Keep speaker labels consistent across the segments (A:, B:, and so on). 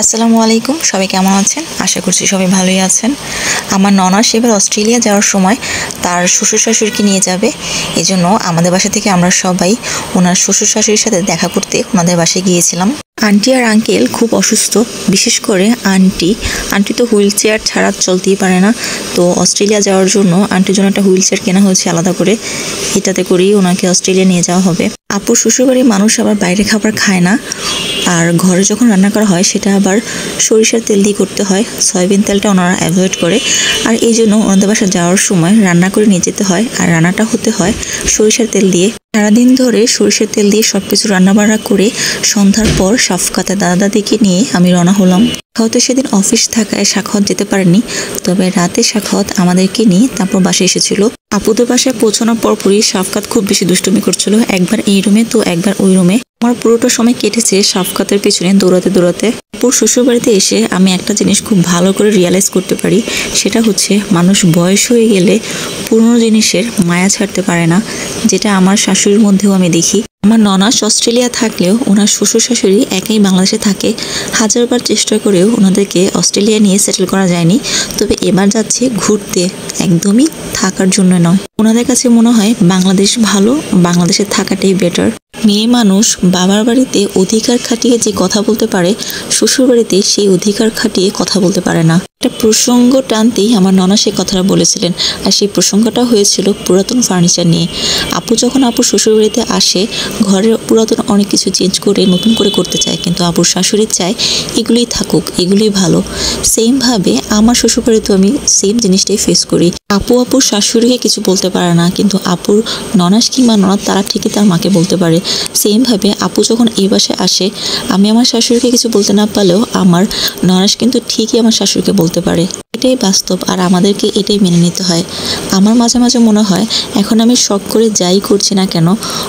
A: আসসালামু আলাইকুম, সবাই কেমন আছেন? আশা করছি সবাই ভালোই আছেন। আমার ননাস এবার অস্ট্রেলিয়া যাওয়ার সময় তার শ্বশুর শাশুড়িকে নিয়ে যাবে। এজন্য আমাদের বাসা থেকে আমরা সবাই ওনার শ্বশুর শাশুড়ির সাথে দেখা করতে ওনাদের বাসায় গিয়েছিলাম। আন্টি আর আঙ্কেল খুব অসুস্থ, বিশেষ করে আন্টি তো হুইল চেয়ার ছাড়া চলতেই পারে না। তো অস্ট্রেলিয়া যাওয়ার জন্য আন্টির জন্য একটা হুইল চেয়ার কেনা হয়েছে আলাদা করে, এটাতে করেই ওনাকে অস্ট্রেলিয়া নিয়ে যাওয়া হবে। আপুর শ্বশুরবাড়ির মানুষ আবার বাইরে খাবার খায় না, আর ঘরে যখন রান্না করা হয় সেটা আবার সরিষার তেল দিয়ে করতে হয়। সয়াবিন তেলটা ওনারা অ্যাভয়েড করে, আর এই জন্য ওনাদের বাসা যাওয়ার সময় রান্না করে নিয়ে যেতে হয়, আর রান্নাটা হতে হয় সরিষার তেল দিয়ে। সারাদিন ধরে সরিষার তেল দিয়ে সবকিছু রান্নাবান্না করে সন্ধ্যার পর সাফকাতে দাদা দাদিকে নিয়ে আমি রওনা হলাম। হয়তো সেদিন অফিস থাকায় সাখাওয়াত যেতে পারেনি, তবে রাতে সাখাওয়াত আমাদেরকে নিয়ে তারপর বাসায় এসেছিল। আপুদের বাসায় পৌঁছানোর পরপরই সাফকাত খুব বেশি দুষ্টুমি করছিল, একবার এই রুমে তো একবার ওই রুমে। আমার পুরোটা সময় কেটেছে সাফকাতের পেছনে দৌড়াতে দৌড়াতে। আপুর শ্বশুরবাড়িতে এসে আমি একটা জিনিস খুব ভালো করে রিয়ালাইজ করতে পারি, সেটা হচ্ছে মানুষ বয়স হয়ে গেলে পুরনো জিনিসের মায়া ছাড়তে পারে না, যেটা আমার শাশুড়ির মধ্যেও আমি দেখি। আমার ননাস অস্ট্রেলিয়া থাকলেও ওনার শ্বশুর শাশুড়ি একাই বাংলাদেশে থাকে। হাজারবার চেষ্টা করেও ওনাদেরকে অস্ট্রেলিয়া নিয়ে সেটেল করা যায়নি, তবে এবার যাচ্ছে ঘুরতে, একদমই থাকার জন্য নয়। ওনাদের কাছে মনে হয় বাংলাদেশ ভালো, বাংলাদেশে থাকাটাই বেটার। মেয়ে মানুষ বাবার বাড়িতে অধিকার খাটিয়ে যে কথা বলতে পারে, শ্বশুর বাড়িতে সেই অধিকার খাটিয়ে কথা বলতে পারে না। একটা প্রসঙ্গ টানতেই আমার ননা সে কথাটা বলেছিলেন, আর সেই প্রসঙ্গটা হয়েছিল পুরাতন ফার্নিচার নিয়ে। আপু যখন আপুর শ্বশুর বাড়িতে আসে, ঘরের পুরাতন অনেক কিছু চেঞ্জ করে নতুন করে করতে চায়, কিন্তু আপুর শাশুড়ি চায় এগুলোই থাকুক, এগুলোই ভালো। সেমভাবে আমার শ্বশুর বাড়িতেও আমি সেম জিনিসটাই ফেস করি। আপুর শাশুড়িকে কিছু বলতে পারে না, কিন্তু আপুর ননাস কিংবা ননদ তারা ঠিকই তার মাকে বলতে পারে। সেমভাবে আপু যখন এই বাসায় আসে, আমি আমার শাশুড়িকে কিছু বলতে না পারলেও আমার ননাস কিন্তু ঠিকই আমার শাশুড়িকে বলতে পারে। এটাই বাস্তব, আর আমাদেরকে এটাই মেনে নিতে হয়। আমার মাঝে মাঝে মনে হয় এখন আমি শখ করে যাই করছি না কেন,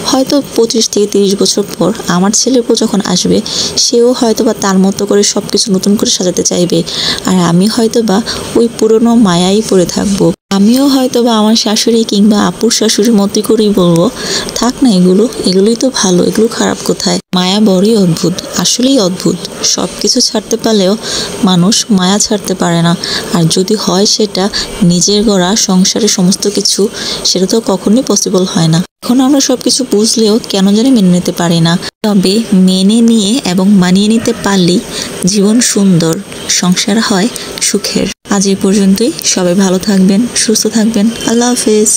A: হয়তো 25 থেকে 30 বছর পর আমার ছেলের বউ যখন আসবে, সেও হয়তো বা তার মতো করে সব কিছু নতুন করে সাজাতে চাইবে, আর আমি হয়তো বা ওই পুরনো মায়াই পড়ে থাকবো। আমিও হয়তো বা আমার শাশুড়ি কিংবা আপুর শাশুড়ির মতোই করেই বলবো, থাক না, এগুলোই তো ভালো, এগুলো খারাপ কোথায়। মায়া বড়ই অদ্ভুত, আসলেই অদ্ভুত। সব কিছু ছাড়তে পারলেও মানুষ মায়া ছাড়তে পারে না, আর যদি হয় সেটা নিজের গড়া সংসারের সমস্ত কিছু, সেটা তো কখনোই পসিবল হয় না। এখন আমরা সবকিছু বুঝলেও কেন জানি মেনে নিতে পারি না। তবে মেনে নিয়ে এবং মানিয়ে নিতে পারলেই জীবন সুন্দর, সংসার হয় সুখের। আজ এই পর্যন্তই। সবাই ভালো থাকবেন, সুস্থ থাকবেন। আল্লাহ হাফেজ।